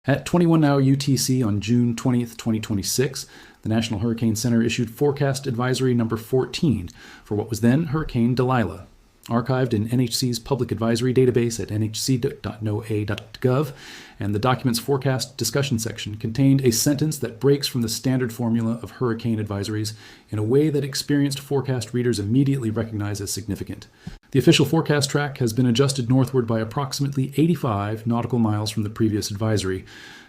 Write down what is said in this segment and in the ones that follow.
At 21 hour UTC on June 20th, 2026, the National Hurricane Center issued Forecast Advisory number 14 for what was then Hurricane Delilah. Archived in NHC's public advisory database at nhc.noaa.gov, and the document's forecast discussion section contained a sentence that breaks from the standard formula of hurricane advisories in a way that experienced forecast readers immediately recognize as significant. The official forecast track has been adjusted northward by approximately 85 nautical miles from the previous advisory,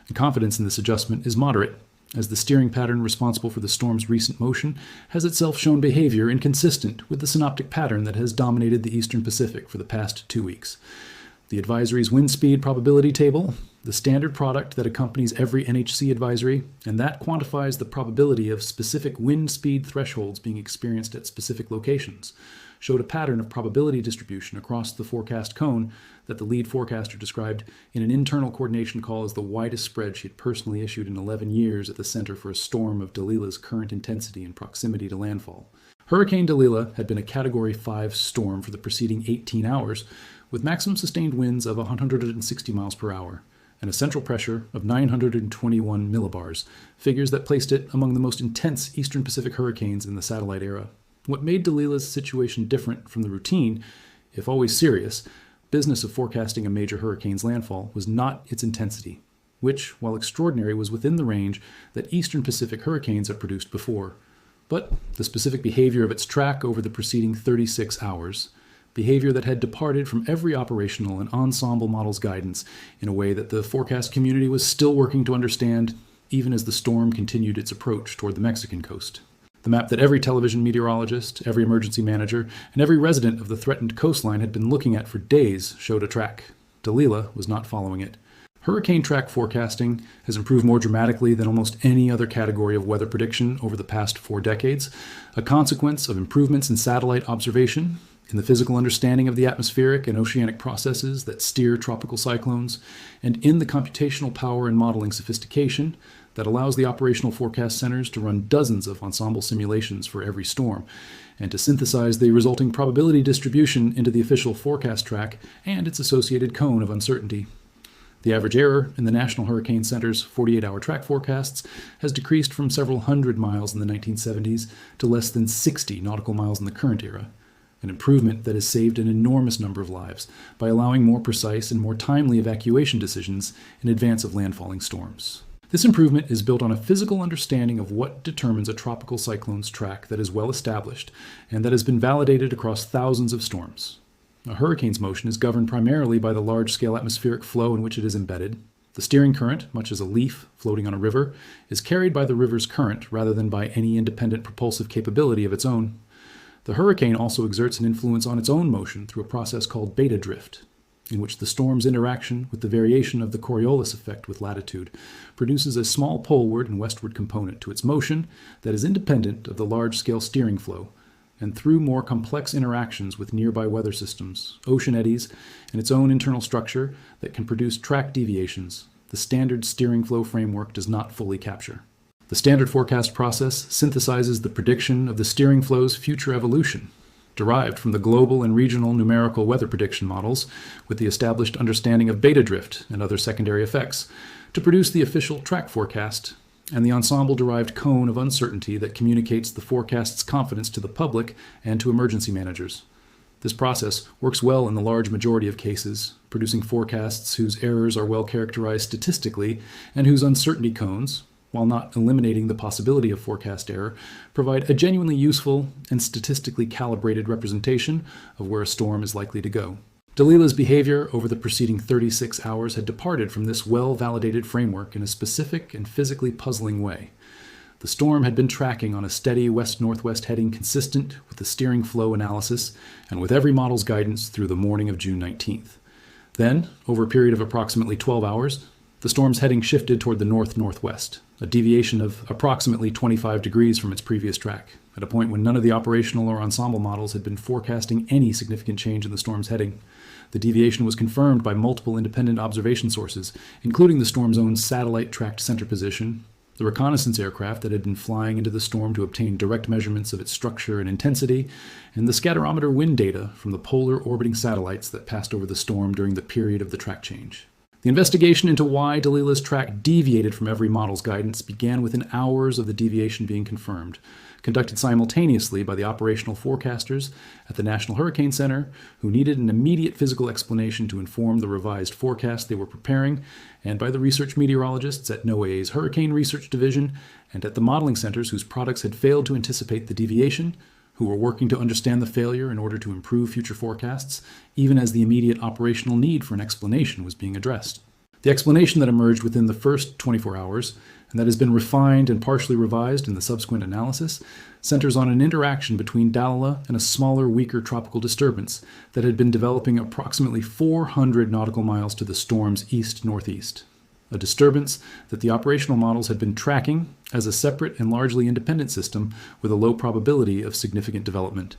and confidence in this adjustment is moderate, as the steering pattern responsible for the storm's recent motion has itself shown behavior inconsistent with the synoptic pattern that has dominated the eastern Pacific for the past 2 weeks. The advisory's wind speed probability table, the standard product that accompanies every NHC advisory, and that quantifies the probability of specific wind speed thresholds being experienced at specific locations, showed a pattern of probability distribution across the forecast cone that the lead forecaster described in an internal coordination call as the widest spread she had personally issued in 11 years at the Center for a Storm of Delilah's current intensity and proximity to landfall. Hurricane Delilah had been a Category 5 storm for the preceding 18 hours, with maximum sustained winds of 160 miles per hour and a central pressure of 921 millibars, figures that placed it among the most intense Eastern Pacific hurricanes in the satellite era. What made Delilah's situation different from the routine, if always serious, business of forecasting a major hurricane's landfall was not its intensity, which, while extraordinary, was within the range that Eastern Pacific hurricanes have produced before, but the specific behavior of its track over the preceding 36 hours, behavior that had departed from every operational and ensemble model's guidance in a way that the forecast community was still working to understand, even as the storm continued its approach toward the Mexican coast. The map that every television meteorologist, every emergency manager, and every resident of the threatened coastline had been looking at for days showed a track. Delilah was not following it. Hurricane track forecasting has improved more dramatically than almost any other category of weather prediction over the past 4 decades, a consequence of improvements in satellite observation, in the physical understanding of the atmospheric and oceanic processes that steer tropical cyclones, and in the computational power and modeling sophistication that allows the operational forecast centers to run dozens of ensemble simulations for every storm, and to synthesize the resulting probability distribution into the official forecast track and its associated cone of uncertainty. The average error in the National Hurricane Center's 48-hour track forecasts has decreased from several hundred miles in the 1970s to less than 60 nautical miles in the current era, an improvement that has saved an enormous number of lives by allowing more precise and more timely evacuation decisions in advance of landfalling storms. This improvement is built on a physical understanding of what determines a tropical cyclone's track that is well established and that has been validated across thousands of storms. A hurricane's motion is governed primarily by the large-scale atmospheric flow in which it is embedded. The steering current, much as a leaf floating on a river, is carried by the river's current rather than by any independent propulsive capability of its own. The hurricane also exerts an influence on its own motion through a process called beta drift, in which the storm's interaction with the variation of the Coriolis effect with latitude produces a small poleward and westward component to its motion that is independent of the large-scale steering flow, and through more complex interactions with nearby weather systems, ocean eddies, and its own internal structure that can produce track deviations the standard steering flow framework does not fully capture. The standard forecast process synthesizes the prediction of the steering flow's future evolution, derived from the global and regional numerical weather prediction models, with the established understanding of beta drift and other secondary effects, to produce the official track forecast and the ensemble-derived cone of uncertainty that communicates the forecast's confidence to the public and to emergency managers. This process works well in the large majority of cases, producing forecasts whose errors are well characterized statistically and whose uncertainty cones, while not eliminating the possibility of forecast error, provide a genuinely useful and statistically calibrated representation of where a storm is likely to go. Delilah's behavior over the preceding 36 hours had departed from this well-validated framework in a specific and physically puzzling way. The storm had been tracking on a steady west-northwest heading consistent with the steering flow analysis and with every model's guidance through the morning of June 19th. Then, over a period of approximately 12 hours, the storm's heading shifted toward the north-northwest, a deviation of approximately 25 degrees from its previous track, at a point when none of the operational or ensemble models had been forecasting any significant change in the storm's heading. The deviation was confirmed by multiple independent observation sources, including the storm's own satellite-tracked center position, the reconnaissance aircraft that had been flying into the storm to obtain direct measurements of its structure and intensity, and the scatterometer wind data from the polar orbiting satellites that passed over the storm during the period of the track change. The investigation into why Dalila's track deviated from every model's guidance began within hours of the deviation being confirmed, conducted simultaneously by the operational forecasters at the National Hurricane Center, who needed an immediate physical explanation to inform the revised forecast they were preparing, and by the research meteorologists at NOAA's Hurricane Research Division and at the modeling centers whose products had failed to anticipate the deviation, who were working to understand the failure in order to improve future forecasts, even as the immediate operational need for an explanation was being addressed. The explanation that emerged within the first 24 hours, and that has been refined and partially revised in the subsequent analysis, centers on an interaction between Dalila and a smaller, weaker tropical disturbance that had been developing approximately 400 nautical miles to the storm's east-northeast. A disturbance that the operational models had been tracking as a separate and largely independent system with a low probability of significant development.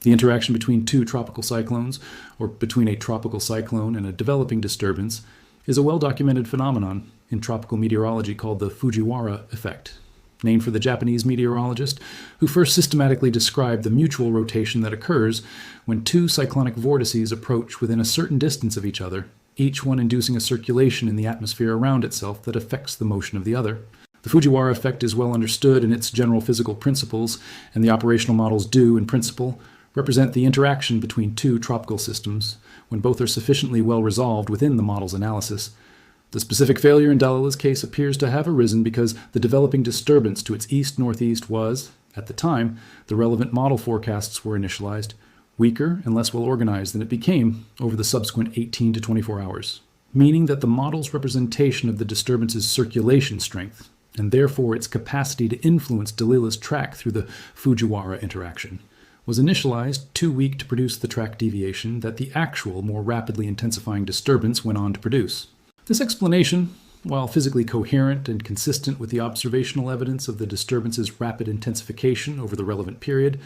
The interaction between two tropical cyclones, or between a tropical cyclone and a developing disturbance, is a well-documented phenomenon in tropical meteorology called the Fujiwara effect, named for the Japanese meteorologist who first systematically described the mutual rotation that occurs when two cyclonic vortices approach within a certain distance of each other, each one inducing a circulation in the atmosphere around itself that affects the motion of the other. The Fujiwara effect is well understood in its general physical principles, and the operational models do, in principle, represent the interaction between two tropical systems when both are sufficiently well resolved within the model's analysis. The specific failure in Dalila's case appears to have arisen because the developing disturbance to its east-northeast was, at the time the relevant model forecasts were initialized, weaker and less well organized than it became over the subsequent 18 to 24 hours, meaning that the model's representation of the disturbance's circulation strength, and therefore its capacity to influence Dalila's track through the Fujiwara interaction, was initialized too weak to produce the track deviation that the actual, more rapidly intensifying disturbance went on to produce. This explanation, while physically coherent and consistent with the observational evidence of the disturbance's rapid intensification over the relevant period,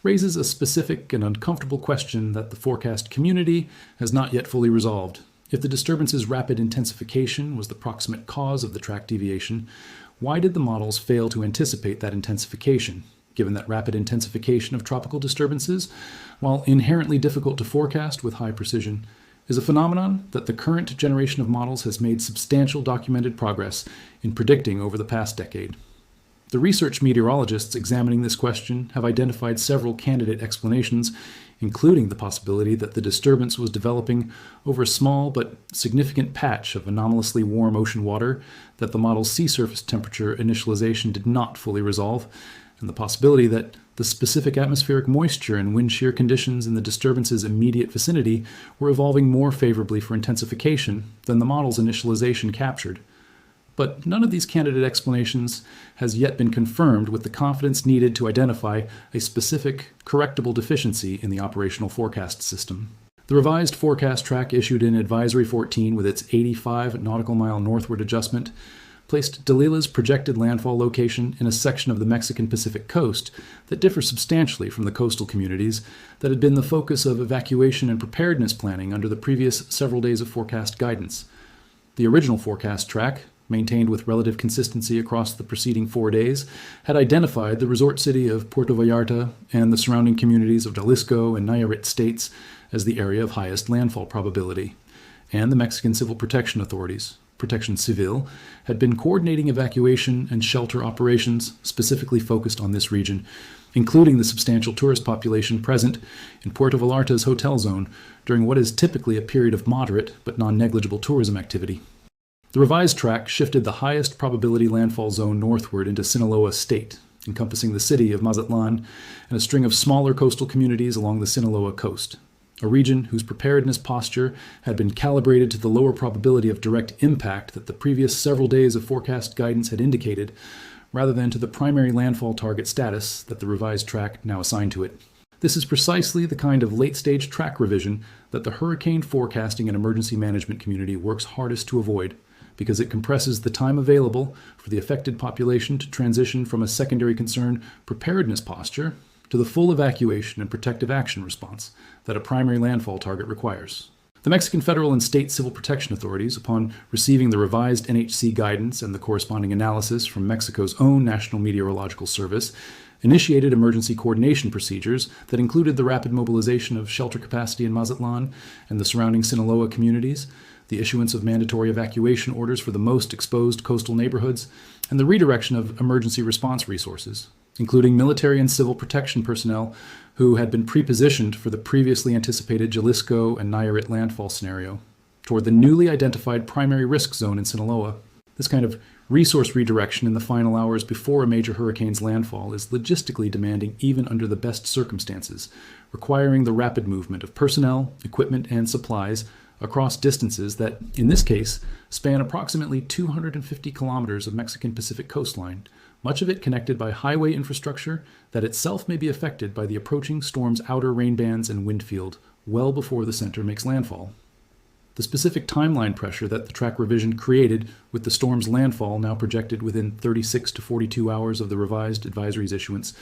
raises a specific and uncomfortable question that the forecast community has not yet fully resolved. If the disturbance's rapid intensification was the proximate cause of the track deviation, why did the models fail to anticipate that intensification, given that rapid intensification of tropical disturbances, while inherently difficult to forecast with high precision, is a phenomenon that the current generation of models has made substantial documented progress in predicting over the past decade. The research meteorologists examining this question have identified several candidate explanations, including the possibility that the disturbance was developing over a small but significant patch of anomalously warm ocean water that the model's sea surface temperature initialization did not fully resolve, and the possibility that the specific atmospheric moisture and wind shear conditions in the disturbance's immediate vicinity were evolving more favorably for intensification than the model's initialization captured. But none of these candidate explanations has yet been confirmed with the confidence needed to identify a specific, correctable deficiency in the operational forecast system. The revised forecast track issued in Advisory 14 with its 85 nautical mile northward adjustment placed Dalila's projected landfall location in a section of the Mexican Pacific coast that differs substantially from the coastal communities that had been the focus of evacuation and preparedness planning under the previous several days of forecast guidance. The original forecast track, maintained with relative consistency across the preceding 4 days, had identified the resort city of Puerto Vallarta and the surrounding communities of Jalisco and Nayarit states as the area of highest landfall probability, and the Mexican Civil Protection Authorities, Protección Civil, had been coordinating evacuation and shelter operations specifically focused on this region, including the substantial tourist population present in Puerto Vallarta's hotel zone during what is typically a period of moderate but non-negligible tourism activity. The revised track shifted the highest probability landfall zone northward into Sinaloa State, encompassing the city of Mazatlan and a string of smaller coastal communities along the Sinaloa coast, a region whose preparedness posture had been calibrated to the lower probability of direct impact that the previous several days of forecast guidance had indicated, rather than to the primary landfall target status that the revised track now assigned to it. This is precisely the kind of late-stage track revision that the hurricane forecasting and emergency management community works hardest to avoid, because it compresses the time available for the affected population to transition from a secondary concern preparedness posture to the full evacuation and protective action response that a primary landfall target requires. The Mexican federal and state civil protection authorities, upon receiving the revised NHC guidance and the corresponding analysis from Mexico's own National Meteorological Service, initiated emergency coordination procedures that included the rapid mobilization of shelter capacity in Mazatlan and the surrounding Sinaloa communities, the the issuance of mandatory evacuation orders for the most exposed coastal neighborhoods, and the redirection of emergency response resources, including military and civil protection personnel who had been prepositioned for the previously anticipated Jalisco and Nayarit landfall scenario, toward the newly identified primary risk zone in Sinaloa. This kind of resource redirection in the final hours before a major hurricane's landfall is logistically demanding even under the best circumstances, requiring the rapid movement of personnel, equipment, and supplies across distances that, in this case, span approximately 250 kilometers of Mexican Pacific coastline, much of it connected by highway infrastructure that itself may be affected by the approaching storm's outer rain bands and wind field well before the center makes landfall. The specific timeline pressure that the track revision created with the storm's landfall now projected within 36 to 42 hours of the revised advisory's issuance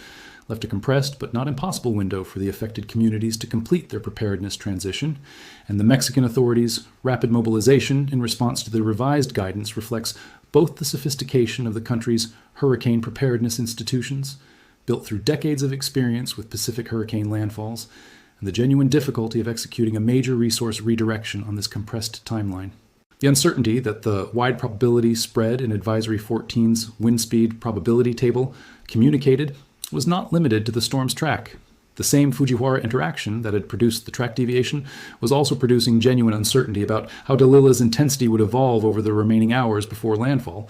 left a compressed but not impossible window for the affected communities to complete their preparedness transition, and the Mexican authorities' rapid mobilization in response to the revised guidance reflects both the sophistication of the country's hurricane preparedness institutions, built through decades of experience with Pacific hurricane landfalls, and the genuine difficulty of executing a major resource redirection on this compressed timeline. The uncertainty that the wide probability spread in Advisory 14's wind speed probability table communicated was not limited to the storm's track. The same Fujiwara interaction that had produced the track deviation was also producing genuine uncertainty about how Dalila's intensity would evolve over the remaining hours before landfall,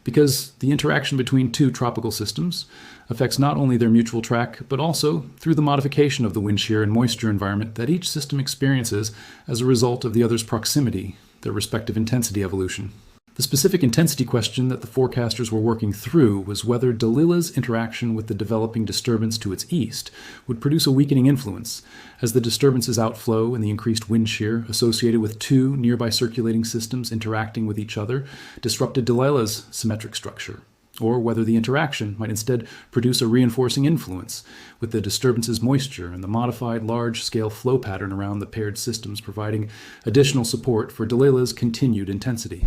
because the interaction between two tropical systems affects not only their mutual track, but also through the modification of the wind shear and moisture environment that each system experiences as a result of the other's proximity, their respective intensity evolution. The specific intensity question that the forecasters were working through was whether Dalila's interaction with the developing disturbance to its east would produce a weakening influence, as the disturbance's outflow and the increased wind shear associated with two nearby circulating systems interacting with each other disrupted Dalila's symmetric structure, or whether the interaction might instead produce a reinforcing influence, with the disturbance's moisture and the modified large-scale flow pattern around the paired systems providing additional support for Dalila's continued intensity.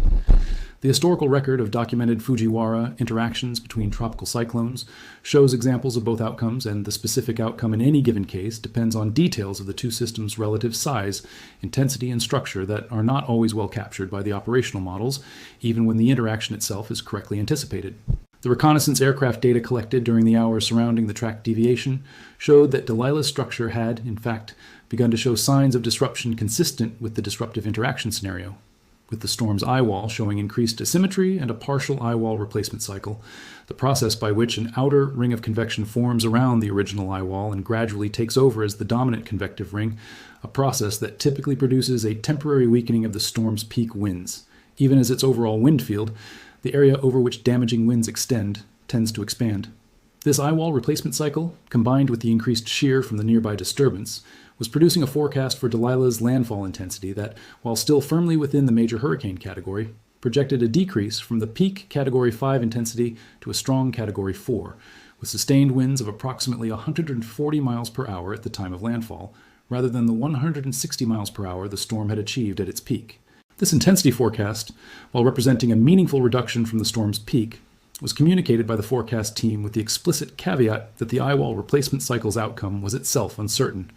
The historical record of documented Fujiwara interactions between tropical cyclones shows examples of both outcomes, and the specific outcome in any given case depends on details of the two systems' relative size, intensity, and structure that are not always well captured by the operational models, even when the interaction itself is correctly anticipated. The reconnaissance aircraft data collected during the hours surrounding the track deviation showed that Dalila's structure had, in fact, begun to show signs of disruption consistent with the disruptive interaction scenario, with the storm's eye wall showing increased asymmetry and a partial eye wall replacement cycle, the process by which an outer ring of convection forms around the original eye wall and gradually takes over as the dominant convective ring, a process that typically produces a temporary weakening of the storm's peak winds. Even as its overall wind field, the area over which damaging winds extend, tends to expand. This eye wall replacement cycle, combined with the increased shear from the nearby disturbance, was producing a forecast for Dalila's landfall intensity that, while still firmly within the major hurricane category, projected a decrease from the peak Category 5 intensity to a strong Category 4, with sustained winds of approximately 140 miles per hour at the time of landfall, rather than the 160 miles per hour the storm had achieved at its peak. This intensity forecast, while representing a meaningful reduction from the storm's peak, was communicated by the forecast team with the explicit caveat that the eye wall replacement cycle's outcome was itself uncertain,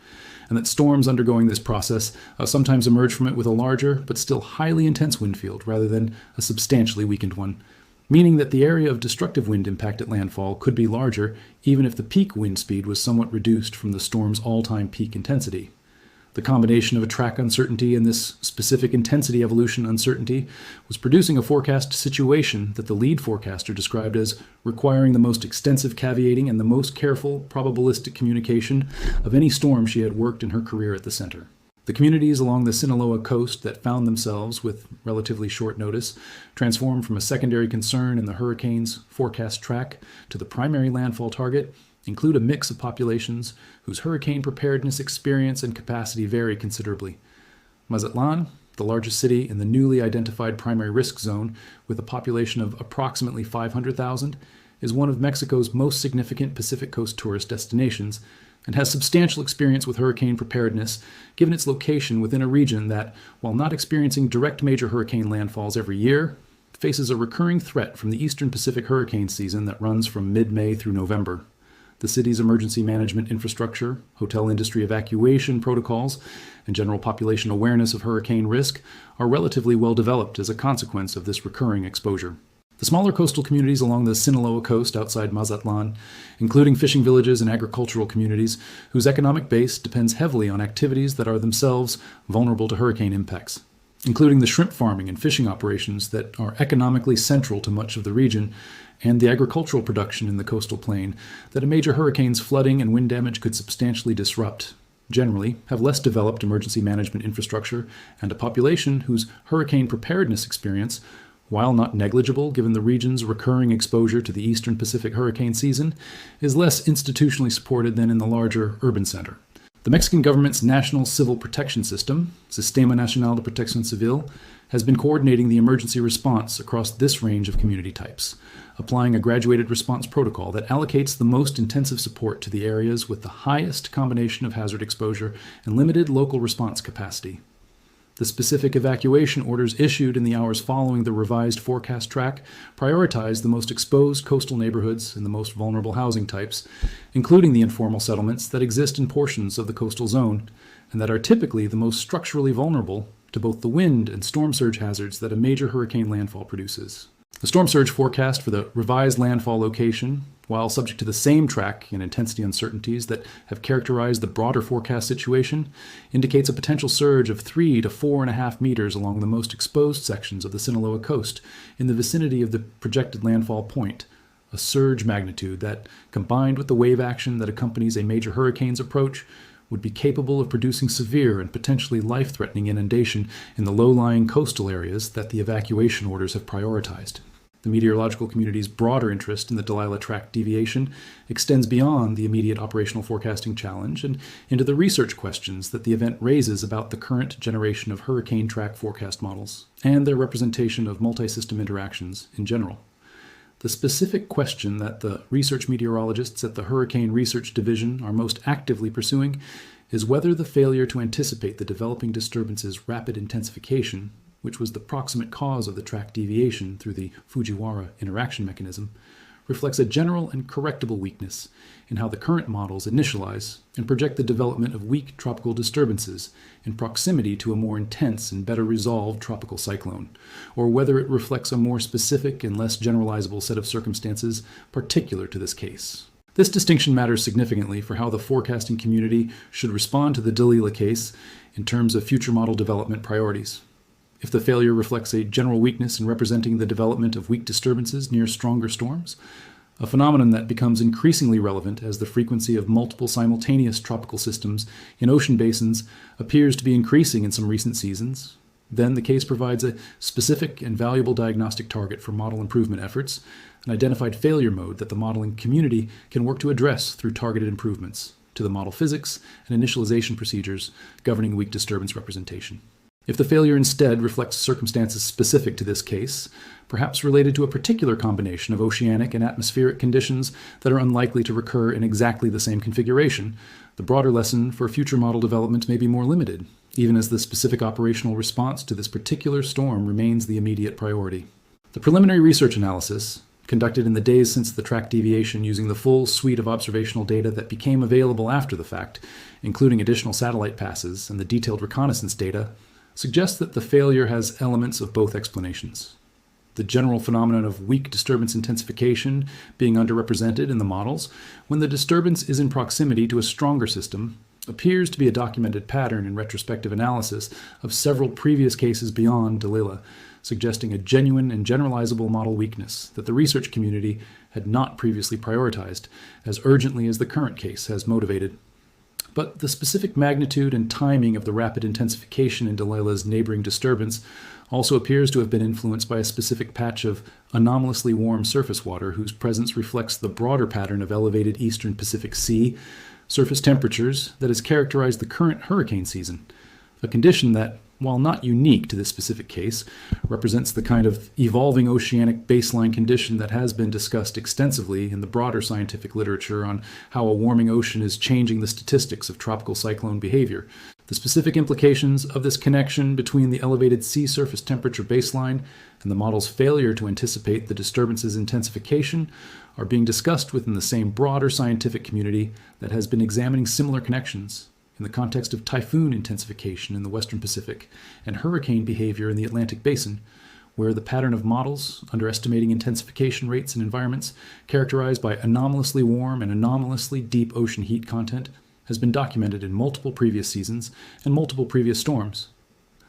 and that storms undergoing this process sometimes emerge from it with a larger but still highly intense wind field rather than a substantially weakened one, meaning that the area of destructive wind impact at landfall could be larger even if the peak wind speed was somewhat reduced from the storm's all-time peak intensity. The combination of a track uncertainty and this specific intensity evolution uncertainty was producing a forecast situation that the lead forecaster described as requiring the most extensive caveating and the most careful probabilistic communication of any storm she had worked in her career at the center. The communities along the Sinaloa coast that found themselves, with relatively short notice, transformed from a secondary concern in the hurricane's forecast track to the primary landfall target include a mix of populations whose hurricane preparedness experience and capacity vary considerably. Mazatlan, the largest city in the newly identified primary risk zone with a population of approximately 500,000, is one of Mexico's most significant Pacific Coast tourist destinations and has substantial experience with hurricane preparedness given its location within a region that, while not experiencing direct major hurricane landfalls every year, faces a recurring threat from the eastern Pacific hurricane season that runs from mid-May through November. The city's emergency management infrastructure, hotel industry evacuation protocols, and general population awareness of hurricane risk are relatively well developed as a consequence of this recurring exposure. The smaller coastal communities along the Sinaloa coast outside Mazatlan, including fishing villages and agricultural communities whose economic base depends heavily on activities that are themselves vulnerable to hurricane impacts, including the shrimp farming and fishing operations that are economically central to much of the region, and the agricultural production in the coastal plain that a major hurricane's flooding and wind damage could substantially disrupt, generally have less developed emergency management infrastructure and a population whose hurricane preparedness experience, while not negligible given the region's recurring exposure to the eastern Pacific hurricane season, is less institutionally supported than in the larger urban center. The Mexican government's National Civil Protection System, Sistema Nacional de Protección Civil, has been coordinating the emergency response across this range of community types, applying a graduated response protocol that allocates the most intensive support to the areas with the highest combination of hazard exposure and limited local response capacity. The specific evacuation orders issued in the hours following the revised forecast track prioritize the most exposed coastal neighborhoods and the most vulnerable housing types, including the informal settlements that exist in portions of the coastal zone and that are typically the most structurally vulnerable to both the wind and storm surge hazards that a major hurricane landfall produces. The storm surge forecast for the revised landfall location, while subject to the same track and intensity uncertainties that have characterized the broader forecast situation, indicates a potential surge of 3 to 4.5 meters along the most exposed sections of the Sinaloa coast in the vicinity of the projected landfall point, a surge magnitude that, combined with the wave action that accompanies a major hurricane's approach, would be capable of producing severe and potentially life-threatening inundation in the low-lying coastal areas that the evacuation orders have prioritized. The meteorological community's broader interest in the Delilah track deviation extends beyond the immediate operational forecasting challenge and into the research questions that the event raises about the current generation of hurricane track forecast models and their representation of multi-system interactions in general. The specific question that the research meteorologists at the Hurricane Research Division are most actively pursuing is whether the failure to anticipate the developing disturbance's rapid intensification, which was the proximate cause of the track deviation through the Fujiwara interaction mechanism, reflects a general and correctable weakness in how the current models initialize and project the development of weak tropical disturbances in proximity to a more intense and better resolved tropical cyclone, or whether it reflects a more specific and less generalizable set of circumstances particular to this case. This distinction matters significantly for how the forecasting community should respond to the Delilah case in terms of future model development priorities. If the failure reflects a general weakness in representing the development of weak disturbances near stronger storms, a phenomenon that becomes increasingly relevant as the frequency of multiple simultaneous tropical systems in ocean basins appears to be increasing in some recent seasons, then the case provides a specific and valuable diagnostic target for model improvement efforts, an identified failure mode that the modeling community can work to address through targeted improvements to the model physics and initialization procedures governing weak disturbance representation. If the failure instead reflects circumstances specific to this case, perhaps related to a particular combination of oceanic and atmospheric conditions that are unlikely to recur in exactly the same configuration, the broader lesson for future model development may be more limited, even as the specific operational response to this particular storm remains the immediate priority. The preliminary research analysis, conducted in the days since the track deviation using the full suite of observational data that became available after the fact, including additional satellite passes and the detailed reconnaissance data, suggests that the failure has elements of both explanations. The general phenomenon of weak disturbance intensification being underrepresented in the models when the disturbance is in proximity to a stronger system appears to be a documented pattern in retrospective analysis of several previous cases beyond Delilah, suggesting a genuine and generalizable model weakness that the research community had not previously prioritized as urgently as the current case has motivated. But the specific magnitude and timing of the rapid intensification in Delilah's neighboring disturbance also appears to have been influenced by a specific patch of anomalously warm surface water whose presence reflects the broader pattern of elevated eastern Pacific Sea surface temperatures that has characterized the current hurricane season, a condition that, while not unique to this specific case, represents the kind of evolving oceanic baseline condition that has been discussed extensively in the broader scientific literature on how a warming ocean is changing the statistics of tropical cyclone behavior, The specific implications of this connection between the elevated sea surface temperature baseline and the model's failure to anticipate the disturbance's intensification are being discussed within the same broader scientific community that has been examining similar connections in the context of typhoon intensification in the Western Pacific and hurricane behavior in the Atlantic Basin, where the pattern of models underestimating intensification rates in environments characterized by anomalously warm and anomalously deep ocean heat content has been documented in multiple previous seasons and multiple previous storms.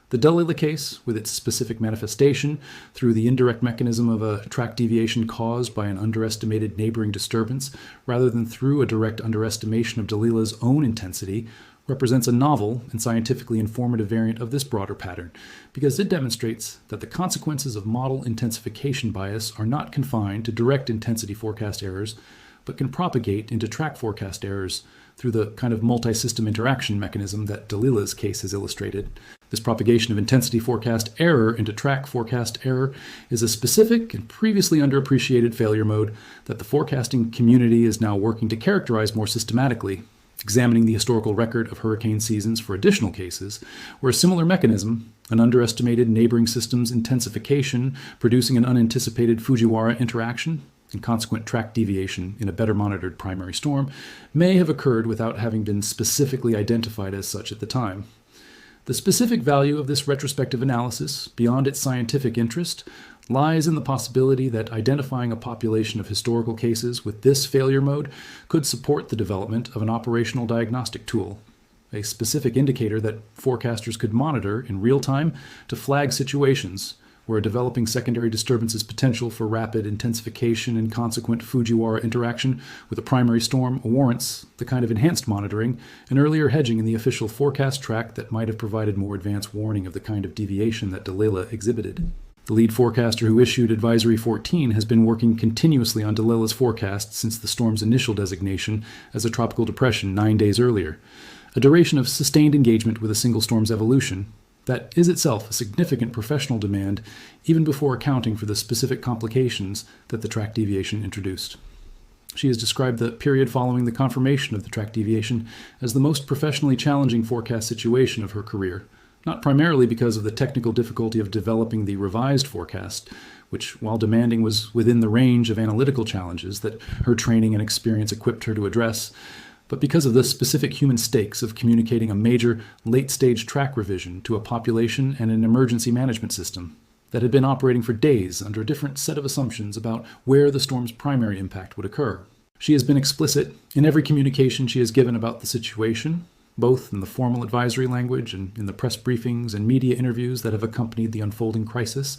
The Delilah case, with its specific manifestation through the indirect mechanism of a track deviation caused by an underestimated neighboring disturbance rather than through a direct underestimation of Delilah's own intensity, represents a novel and scientifically informative variant of this broader pattern because it demonstrates that the consequences of model intensification bias are not confined to direct intensity forecast errors, but can propagate into track forecast errors through the kind of multi-system interaction mechanism that Delilah's case has illustrated. This propagation of intensity forecast error into track forecast error is a specific and previously underappreciated failure mode that the forecasting community is now working to characterize more systematically, examining the historical record of hurricane seasons for additional cases where a similar mechanism, an underestimated neighboring system's intensification producing an unanticipated Fujiwara interaction, and consequent track deviation in a better monitored primary storm, may have occurred without having been specifically identified as such at the time. The specific value of this retrospective analysis, beyond its scientific interest, lies in the possibility that identifying a population of historical cases with this failure mode could support the development of an operational diagnostic tool, a specific indicator that forecasters could monitor in real time to flag situations where a developing secondary disturbance's potential for rapid intensification and consequent Fujiwara interaction with a primary storm warrants the kind of enhanced monitoring and earlier hedging in the official forecast track that might have provided more advanced warning of the kind of deviation that Delilah exhibited. The lead forecaster who issued Advisory 14 has been working continuously on Delilah's forecast since the storm's initial designation as a tropical depression 9 days earlier, a duration of sustained engagement with a single storm's evolution that is itself a significant professional demand even before accounting for the specific complications that the track deviation introduced. She has described the period following the confirmation of the track deviation as the most professionally challenging forecast situation of her career, not primarily because of the technical difficulty of developing the revised forecast, which, while demanding, was within the range of analytical challenges that her training and experience equipped her to address, but because of the specific human stakes of communicating a major late-stage track revision to a population and an emergency management system that had been operating for days under a different set of assumptions about where the storm's primary impact would occur. She has been explicit in every communication she has given about the situation, both in the formal advisory language and in the press briefings and media interviews that have accompanied the unfolding crisis,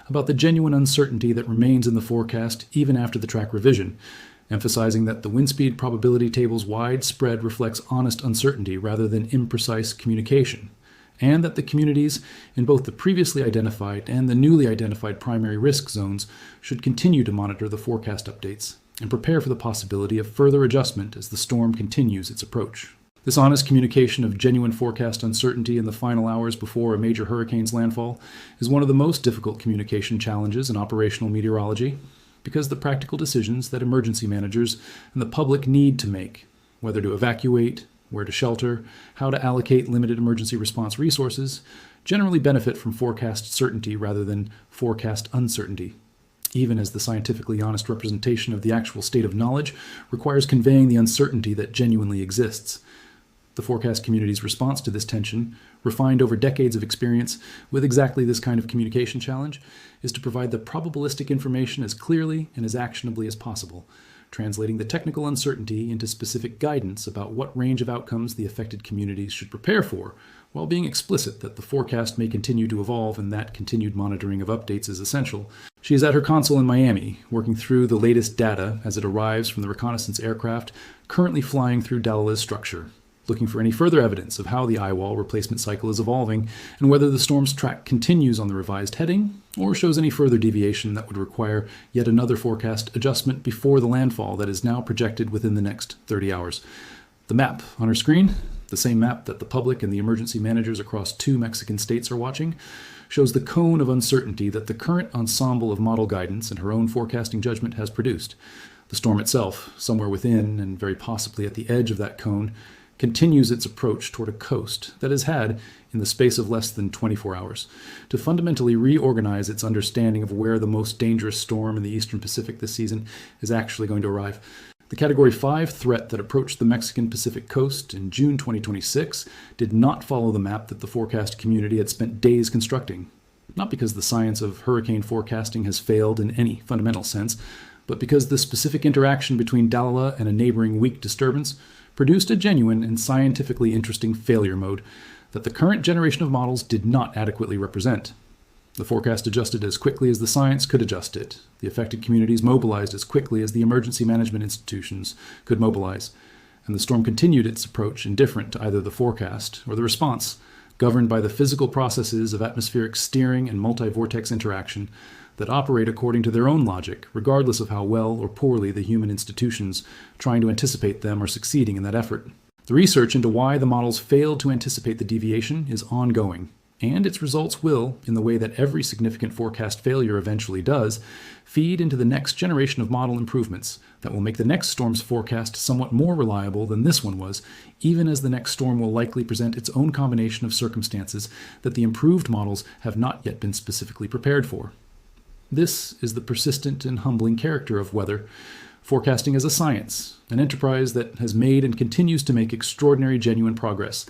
about the genuine uncertainty that remains in the forecast even after the track revision, emphasizing that the wind speed probability table's wide spread reflects honest uncertainty rather than imprecise communication, and that the communities in both the previously identified and the newly identified primary risk zones should continue to monitor the forecast updates and prepare for the possibility of further adjustment as the storm continues its approach. This honest communication of genuine forecast uncertainty in the final hours before a major hurricane's landfall is one of the most difficult communication challenges in operational meteorology, because the practical decisions that emergency managers and the public need to make, whether to evacuate, where to shelter, how to allocate limited emergency response resources, generally benefit from forecast certainty rather than forecast uncertainty, even as the scientifically honest representation of the actual state of knowledge requires conveying the uncertainty that genuinely exists. The forecast community's response to this tension, refined over decades of experience with exactly this kind of communication challenge, is to provide the probabilistic information as clearly and as actionably as possible, translating the technical uncertainty into specific guidance about what range of outcomes the affected communities should prepare for, while being explicit that the forecast may continue to evolve and that continued monitoring of updates is essential. She is at her console in Miami, working through the latest data as it arrives from the reconnaissance aircraft currently flying through Delilah's structure, looking for any further evidence of how the eyewall replacement cycle is evolving and whether the storm's track continues on the revised heading or shows any further deviation that would require yet another forecast adjustment before the landfall that is now projected within the next 30 hours. The map on her screen, the same map that the public and the emergency managers across 2 Mexican states are watching, shows the cone of uncertainty that the current ensemble of model guidance and her own forecasting judgment has produced. The storm itself, somewhere within and very possibly at the edge of that cone, continues its approach toward a coast that has had, in the space of less than 24 hours, to fundamentally reorganize its understanding of where the most dangerous storm in the eastern Pacific this season is actually going to arrive. The Category 5 threat that approached the Mexican Pacific coast in June 2026 did not follow the map that the forecast community had spent days constructing. Not because the science of hurricane forecasting has failed in any fundamental sense, but because the specific interaction between Dalila and a neighboring weak disturbance produced a genuine and scientifically interesting failure mode that the current generation of models did not adequately represent. The forecast adjusted as quickly as the science could adjust it. The affected communities mobilized as quickly as the emergency management institutions could mobilize. And the storm continued its approach indifferent to either the forecast or the response, governed by the physical processes of atmospheric steering and multi-vortex interaction that operate according to their own logic, regardless of how well or poorly the human institutions trying to anticipate them are succeeding in that effort. The research into why the models failed to anticipate the deviation is ongoing, and its results will, in the way that every significant forecast failure eventually does, feed into the next generation of model improvements that will make the next storm's forecast somewhat more reliable than this one was, even as the next storm will likely present its own combination of circumstances that the improved models have not yet been specifically prepared for. This is the persistent and humbling character of weather, forecasting as a science, an enterprise that has made and continues to make extraordinary genuine progress,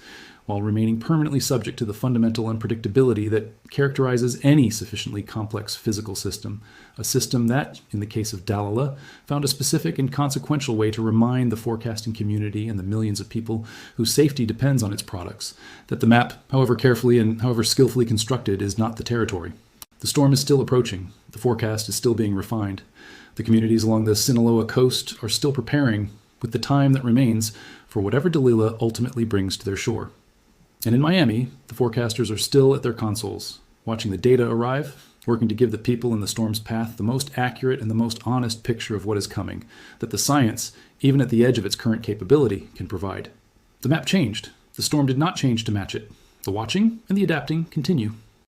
while remaining permanently subject to the fundamental unpredictability that characterizes any sufficiently complex physical system, a system that, in the case of Dalila, found a specific and consequential way to remind the forecasting community and the millions of people whose safety depends on its products, that the map, however carefully and however skillfully constructed, is not the territory. The storm is still approaching. The forecast is still being refined. The communities along the Sinaloa coast are still preparing, with the time that remains, for whatever Dalila ultimately brings to their shore. And in Miami, the forecasters are still at their consoles, watching the data arrive, working to give the people in the storm's path the most accurate and the most honest picture of what is coming, that the science, even at the edge of its current capability, can provide. The map changed. The storm did not change to match it. The watching and the adapting continue.